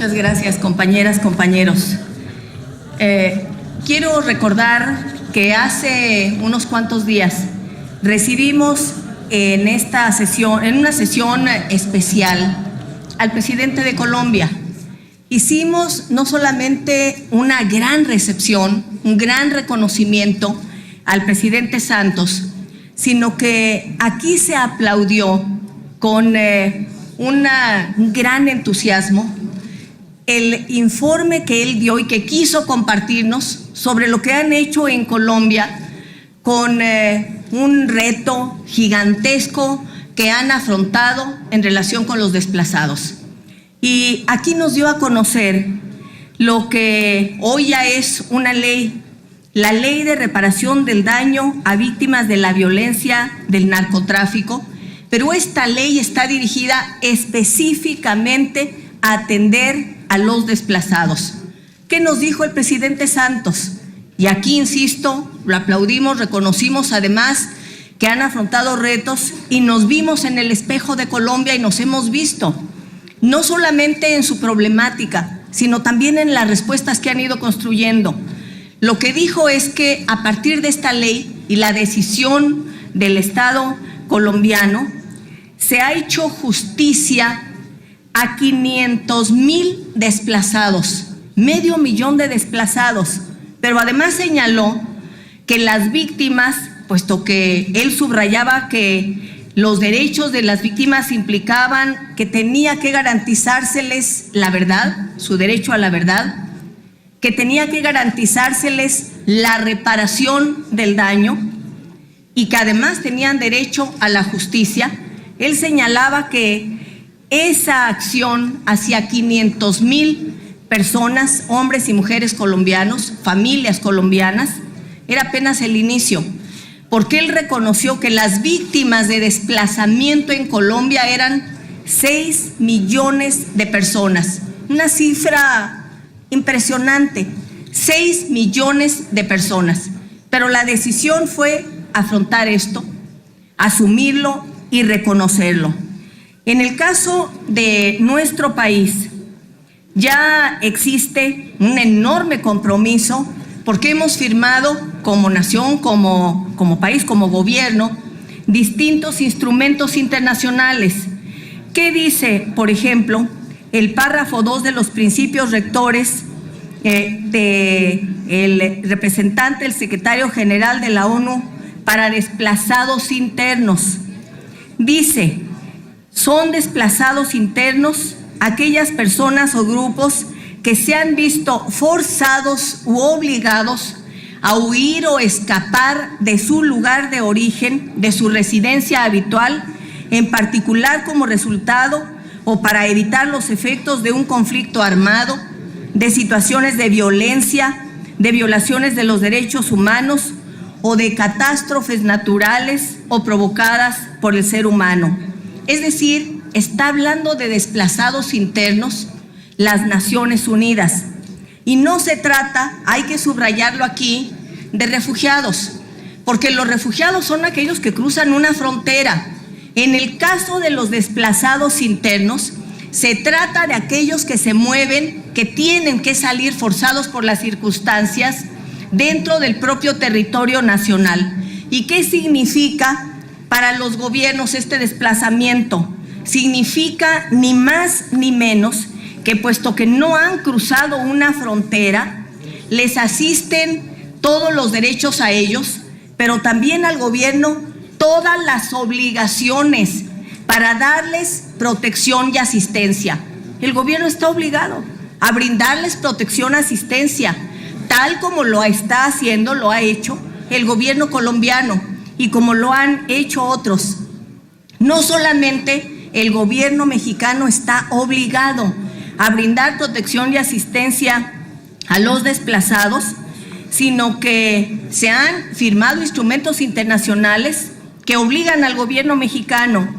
Muchas gracias, compañeras, compañeros. Quiero recordar que hace unos cuantos días recibimos en una sesión especial al presidente de Colombia. Hicimos no solamente una gran recepción, un gran reconocimiento al presidente Santos, sino que aquí se aplaudió con un gran entusiasmo el informe que él dio y que quiso compartirnos sobre lo que han hecho en Colombia con un reto gigantesco que han afrontado en relación con los desplazados. Y aquí nos dio a conocer lo que hoy ya es una ley, la Ley de Reparación del Daño a Víctimas de la Violencia del Narcotráfico, pero esta ley está dirigida específicamente a atender a los desplazados. ¿Qué nos dijo el presidente Santos? Y aquí, insisto, lo aplaudimos, reconocimos además que han afrontado retos y nos vimos en el espejo de Colombia y nos hemos visto, no solamente en su problemática, sino también en las respuestas que han ido construyendo. Lo que dijo es que a partir de esta ley y la decisión del Estado colombiano, se ha hecho justicia a 500,000 desplazados, 500,000 de desplazados, pero además señaló que las víctimas, puesto que él subrayaba que los derechos de las víctimas implicaban que tenía que garantizárseles la verdad, su derecho a la verdad, que tenía que garantizárseles la reparación del daño y que además tenían derecho a la justicia. Él señalaba que esa acción hacia 500,000 personas, hombres y mujeres colombianos, familias colombianas, era apenas el inicio, porque él reconoció que las víctimas de desplazamiento en Colombia eran 6 millones de personas, una cifra impresionante, 6 millones de personas. Pero la decisión fue afrontar esto, asumirlo y reconocerlo. En el caso de nuestro país, ya existe un enorme compromiso porque hemos firmado como nación, como país, como gobierno, distintos instrumentos internacionales. ¿Qué dice, por ejemplo, el párrafo 2 de los principios rectores del representante, el secretario general de la ONU para desplazados internos? Dice: son desplazados internos aquellas personas o grupos que se han visto forzados u obligados a huir o escapar de su lugar de origen, de su residencia habitual, en particular como resultado o para evitar los efectos de un conflicto armado, de situaciones de violencia, de violaciones de los derechos humanos o de catástrofes naturales o provocadas por el ser humano. Es decir, está hablando de desplazados internos las Naciones Unidas. Y no se trata, hay que subrayarlo aquí, de refugiados, porque los refugiados son aquellos que cruzan una frontera. En el caso de los desplazados internos, se trata de aquellos que se mueven, que tienen que salir forzados por las circunstancias dentro del propio territorio nacional. ¿Y qué significa para los gobiernos este desplazamiento? Significa ni más ni menos que, puesto que no han cruzado una frontera, les asisten todos los derechos a ellos, pero también al gobierno todas las obligaciones para darles protección y asistencia. El gobierno está obligado a brindarles protección y asistencia, tal como lo está haciendo, lo ha hecho el gobierno colombiano y como lo han hecho otros. No solamente el gobierno mexicano está obligado a brindar protección y asistencia a los desplazados, sino que se han firmado instrumentos internacionales que obligan al gobierno mexicano.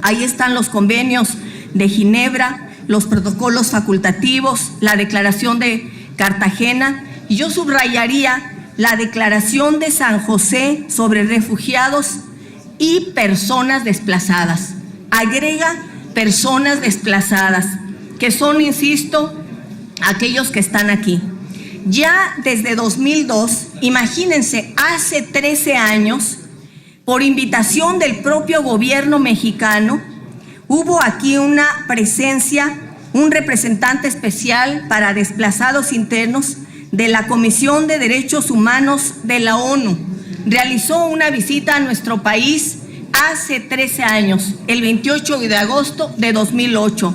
Ahí están los convenios de Ginebra, los protocolos facultativos, la Declaración de Cartagena, y yo subrayaría la Declaración de San José sobre refugiados y personas desplazadas. Agrega personas desplazadas. que son, insisto, aquellos que están aquí. Ya desde 2002, imagínense, hace 13 años, por invitación del propio gobierno mexicano, hubo aquí una presencia, un representante especial para desplazados internos de la Comisión de Derechos Humanos de la ONU. Realizó una visita a nuestro país hace 13 años, el 28 de agosto de 2008,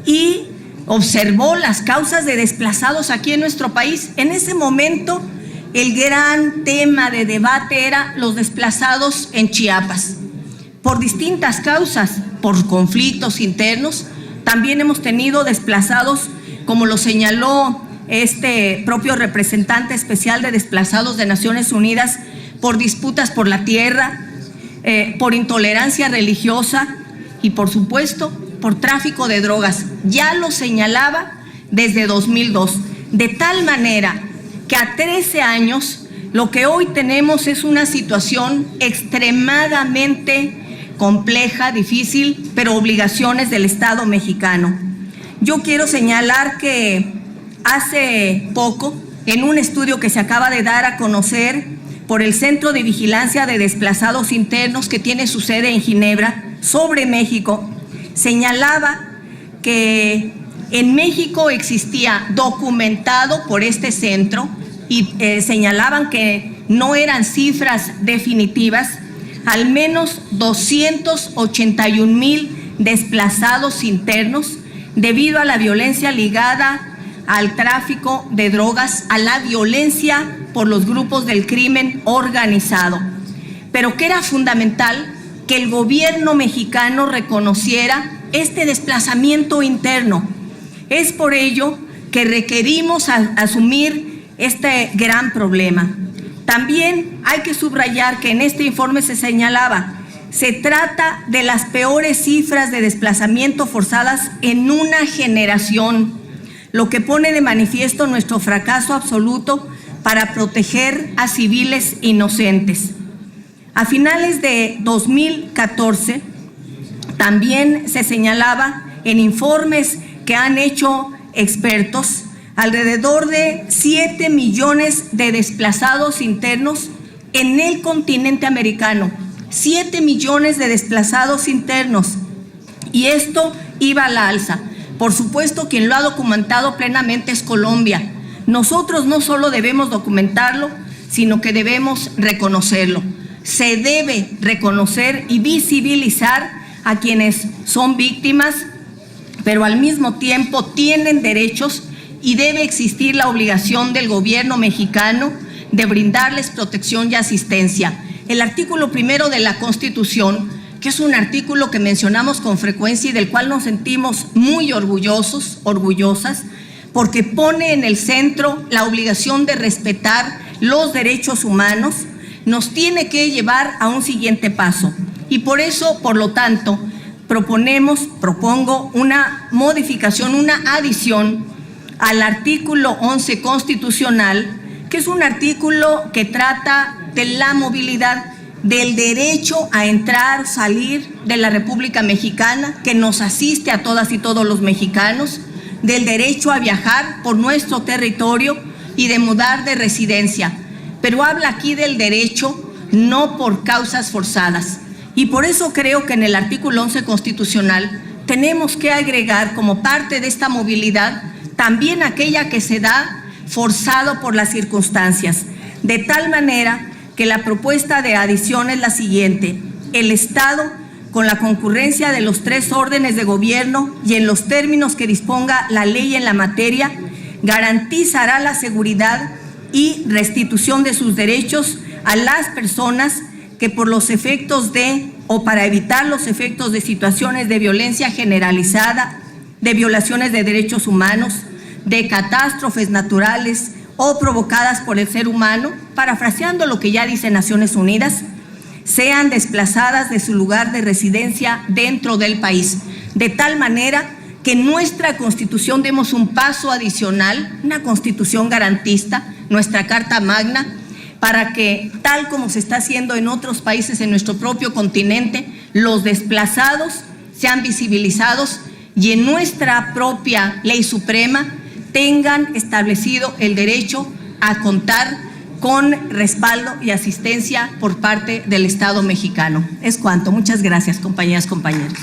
y observó las causas de desplazados aquí en nuestro país. En ese momento, el gran tema de debate era los desplazados en Chiapas. Por distintas causas, por conflictos internos, también hemos tenido desplazados, como lo señaló este propio representante especial de desplazados de Naciones Unidas, por disputas por la tierra, por intolerancia religiosa y, por supuesto, por tráfico de drogas. Ya lo señalaba desde 2002, de tal manera que a 13 años lo que hoy tenemos es una situación extremadamente compleja, difícil, pero obligaciones del Estado mexicano. Yo quiero señalar que hace poco, en un estudio que se acaba de dar a conocer por el Centro de Vigilancia de Desplazados Internos, que tiene su sede en Ginebra, sobre México, señalaba que en México existía documentado por este centro, y señalaban que no eran cifras definitivas, al menos 281,000 desplazados internos debido a la violencia ligada al tráfico de drogas, a la violencia por los grupos del crimen organizado. Pero que era fundamental que el gobierno mexicano reconociera este desplazamiento interno. Es por ello que requerimos asumir este gran problema. También hay que subrayar que en este informe se señalaba, se trata de las peores cifras de desplazamiento forzadas en una generación, lo que pone de manifiesto nuestro fracaso absoluto para proteger a civiles inocentes. A finales de 2014, también se señalaba en informes que han hecho expertos, alrededor de 7 millones de desplazados internos en el continente americano. 7 millones de desplazados internos. Y esto iba a la alza. Por supuesto, quien lo ha documentado plenamente es Colombia. Nosotros no solo debemos documentarlo, sino que debemos reconocerlo. Se debe reconocer y visibilizar a quienes son víctimas, pero al mismo tiempo tienen derechos, y debe existir la obligación del gobierno mexicano de brindarles protección y asistencia. El artículo 1 de la Constitución, que es un artículo que mencionamos con frecuencia y del cual nos sentimos muy orgullosos, orgullosas, porque pone en el centro la obligación de respetar los derechos humanos, nos tiene que llevar a un siguiente paso. Y por eso, por lo tanto, propongo una modificación, una adición al artículo 11 constitucional, que es un artículo que trata de la movilidad, del derecho a entrar, salir de la República Mexicana, que nos asiste a todas y todos los mexicanos, del derecho a viajar por nuestro territorio y de mudar de residencia. Pero habla aquí del derecho, no por causas forzadas. Y por eso creo que en el artículo 11 constitucional tenemos que agregar como parte de esta movilidad también aquella que se da forzado por las circunstancias, de tal manera que la propuesta de adición es la siguiente: el Estado, con la concurrencia de los 3 órdenes de gobierno y en los términos que disponga la ley en la materia, garantizará la seguridad y restitución de sus derechos a las personas que por los efectos de o para evitar los efectos de situaciones de violencia generalizada, de violaciones de derechos humanos, de catástrofes naturales o provocadas por el ser humano, parafraseando lo que ya dice Naciones Unidas, sean desplazadas de su lugar de residencia dentro del país, de tal manera que en nuestra Constitución demos un paso adicional, una Constitución garantista, nuestra Carta Magna, para que, tal como se está haciendo en otros países en nuestro propio continente, los desplazados sean visibilizados y en nuestra propia ley suprema tengan establecido el derecho a contar con respaldo y asistencia por parte del Estado mexicano. Es cuanto. Muchas gracias, compañeras, compañeros.